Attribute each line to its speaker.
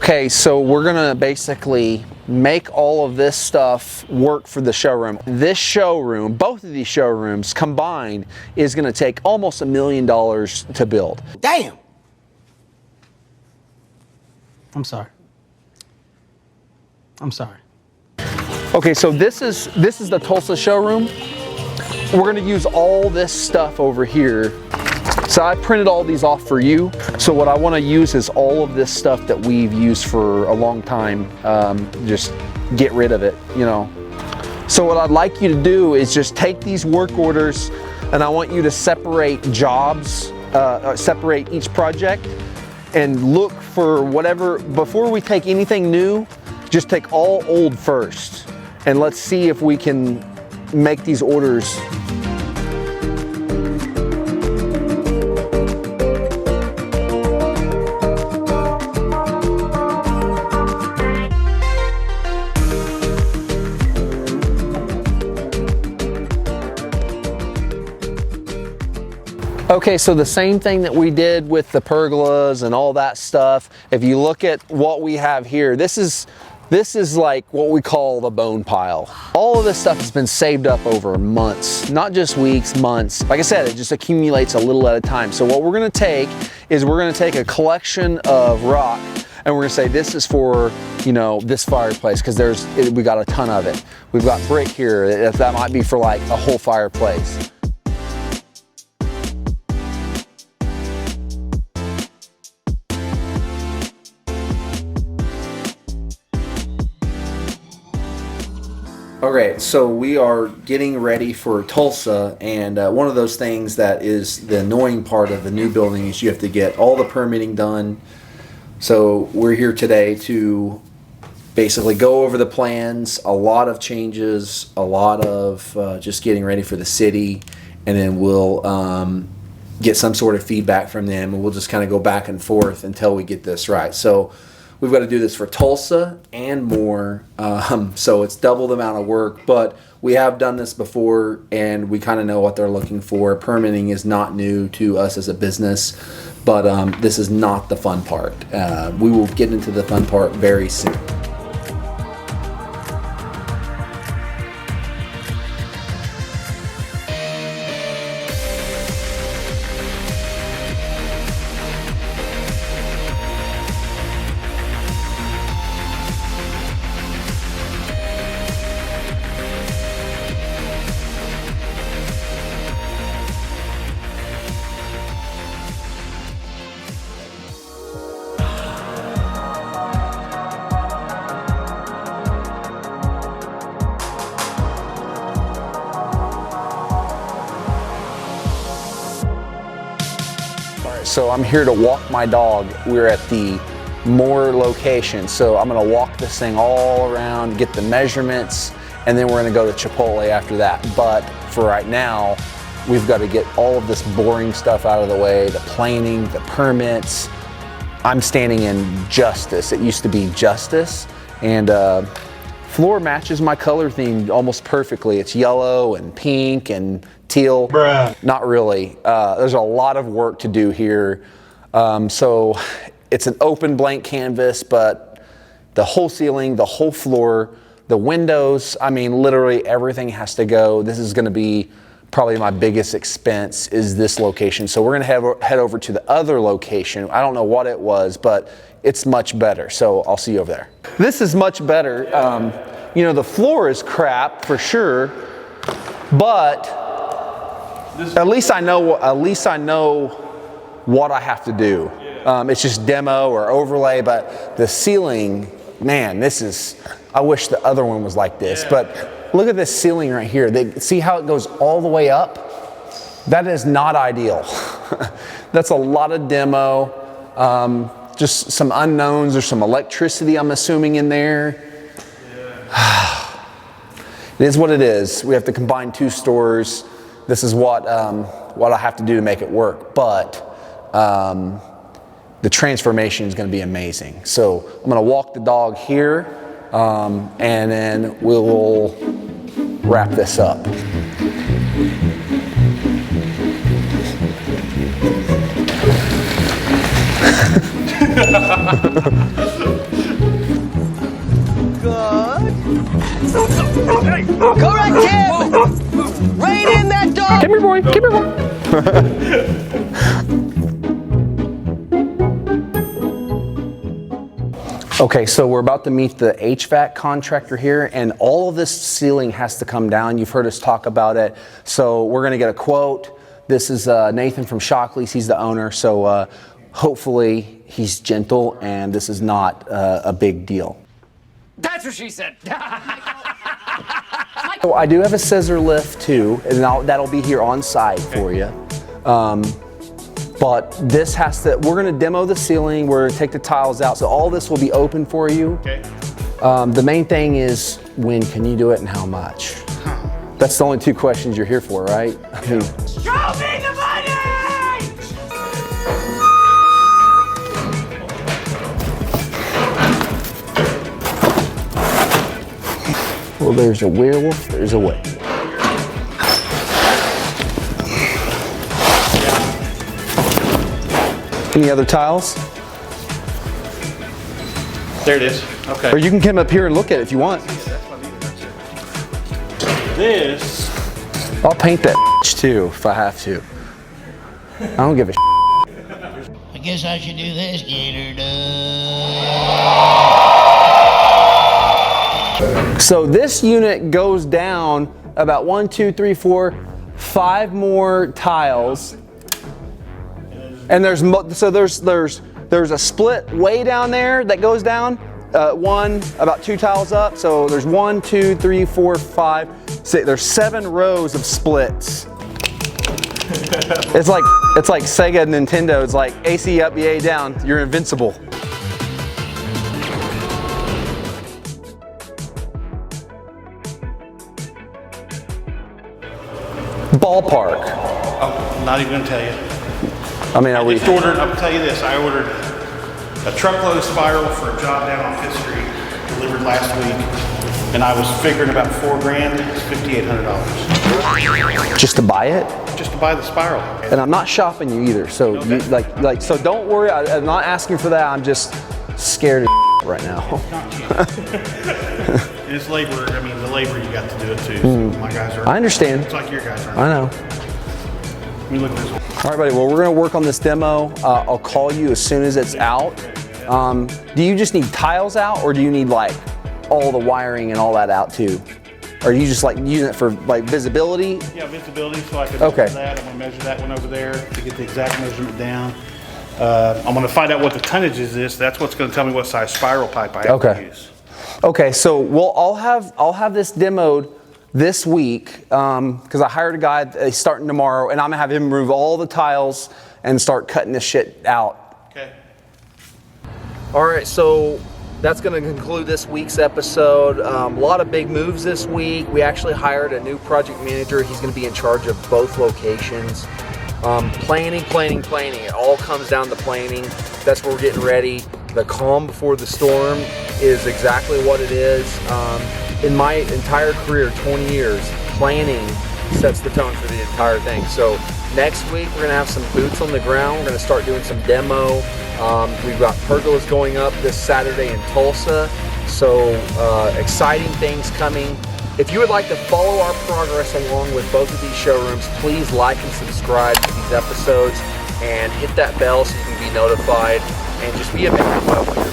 Speaker 1: Okay, so we're gonna basically make all of this stuff work for the showroom. This showroom, both of these showrooms combined, is gonna take almost $1 million to build.
Speaker 2: Damn!
Speaker 3: I'm sorry. I'm sorry.
Speaker 1: Okay, so this is the Tulsa showroom. We're gonna use all this stuff over here. So I printed all these off for you. So what I want to use is all of this stuff that we've used for a long time. Just get rid of it, you know. So what I'd like you to do is just take these work orders, and I want you to separate jobs, separate each project, and look for whatever, before we take anything new, just take all old first. And let's see if we can make these orders. Okay, so the same thing that we did with the pergolas and all that stuff, if you look at what we have here, this is like what we call the bone pile. All of this stuff has been saved up over months, not just weeks, months. Like I said, it just accumulates a little at a time. So what we're gonna take is we're gonna take a collection of rock, and we're gonna say this is for, you know, this fireplace, because we got a ton of it. We've got brick here, that might be for like a whole fireplace. Okay, so we are getting ready for Tulsa, and one of those things that is the annoying part of the new building is you have to get all the permitting done. So we're here today to basically go over the plans, a lot of changes, a lot of just getting ready for the city, and then we'll get some sort of feedback from them, and we'll just kind of go back and forth until we get this right. So we've got to do this for Tulsa and more, so it's double the amount of work, but we have done this before and we kind of know what they're looking for. Permitting is not new to us as a business, but this is not the fun part. We will get into the fun part very soon. So I'm here to walk my dog. We're at the Moore location. So I'm gonna walk this thing all around, get the measurements, and then we're gonna go to Chipotle after that. But for right now, we've got to get all of this boring stuff out of the way, the planing, the permits. I'm standing in Justice. It used to be Justice, and floor matches my color theme almost perfectly. It's yellow and pink and teal.
Speaker 3: Bruh.
Speaker 1: Not really. There's a lot of work to do here. So it's an open blank canvas, but the whole ceiling, the whole floor, the windows, I mean, literally everything has to go. This is gonna be probably my biggest expense, is this location. So we're gonna head over to the other location. I don't know what it was, but it's much better. So I'll see you over there. This is much better. You know, the floor is crap for sure, but at least I know what I have to do. It's just demo or overlay, but the ceiling, man, I wish the other one was like this, but look at this ceiling right here. See how it goes all the way up? That is not ideal. That's a lot of demo. Just some unknowns. There's some electricity, I'm assuming, in there. It is what it is. We have to combine two stores. This is what I have to do to make it work. But the transformation is going to be amazing. So I'm going to walk the dog here, and then we'll wrap this up. going. Keep it going. Okay, so we're about to meet the HVAC contractor here, and all of this ceiling has to come down. You've heard us talk about it. So we're gonna get a quote. This is Nathan from Shockley's, he's the owner. So hopefully he's gentle and this is not a big deal.
Speaker 2: That's what she said.
Speaker 1: So I do have a scissor lift too, and that'll be here on site for you. But this has to, we're gonna demo the ceiling, we're gonna take the tiles out, so all this will be open for you.
Speaker 3: Okay.
Speaker 1: The main thing is, when can you do it and how much? That's the only two questions you're here for, right? I mean,
Speaker 2: Show me the money!
Speaker 1: well, there's a werewolf, there's a way. Any other tiles?
Speaker 3: There it is. Okay.
Speaker 1: Or you can come up here and look at it if you want.
Speaker 3: This.
Speaker 1: I'll paint that too if I have to. I don't give a
Speaker 4: I guess I should do this, Gator Dog.
Speaker 1: So this unit goes down about 1, 2, 3, 4, 5 more tiles. And there's a split way down there that goes down. One about 2 tiles up. So there's 1, 2, 3, 4, 5, 6. There's 7 rows of splits. It's like Sega and Nintendo. It's like AC up, A down. You're invincible. Ballpark.
Speaker 3: I'm not even gonna tell you.
Speaker 1: I mean,
Speaker 3: I'll tell you this, I ordered a truckload of spiral for a job down on 5th Street, delivered last week, and I was figuring about $4 grand, it's $5,800.
Speaker 1: Just to buy it?
Speaker 3: Just to buy the spiral.
Speaker 1: And I'm not shopping you either, so
Speaker 3: Okay.
Speaker 1: so don't worry. I'm not asking for that. I'm just scared of right now.
Speaker 3: And it's labor, I mean, the labor you got to do it too. So my guys are.
Speaker 1: I understand.
Speaker 3: It's like your guys are.
Speaker 1: I know.
Speaker 3: Let me look at this one.
Speaker 1: All right, buddy. Well, we're gonna work on this demo. I'll call you as soon as it's out. Do you just need tiles out, or do you need like all the wiring and all that out too? Or are you just like using it for like visibility?
Speaker 3: Yeah, visibility, so I can
Speaker 1: Okay.
Speaker 3: measure that. I'm gonna measure that one over there to get the exact measurement down. I'm gonna find out what the tonnage is this. That's what's gonna tell me what size spiral pipe I have to use.
Speaker 1: Okay. So I'll have this demoed this week because I hired a guy starting tomorrow, and I'm gonna have him remove all the tiles and start cutting this shit out.
Speaker 3: Okay.
Speaker 1: All right, so that's going to conclude this week's episode. A lot of big moves this week. We actually hired a new project manager. He's going to be in charge of both locations. Planning. It all comes down to planning. That's where we're getting ready. The calm before the storm is exactly what it is. In my entire career, 20 years, planning sets the tone for the entire thing. So next week, we're going to have some boots on the ground. We're going to start doing some demo. We've got pergolas going up this Saturday in Tulsa. So exciting things coming. If you would like to follow our progress along with both of these showrooms, please like and subscribe to these episodes and hit that bell so you can be notified and just be a big help out with your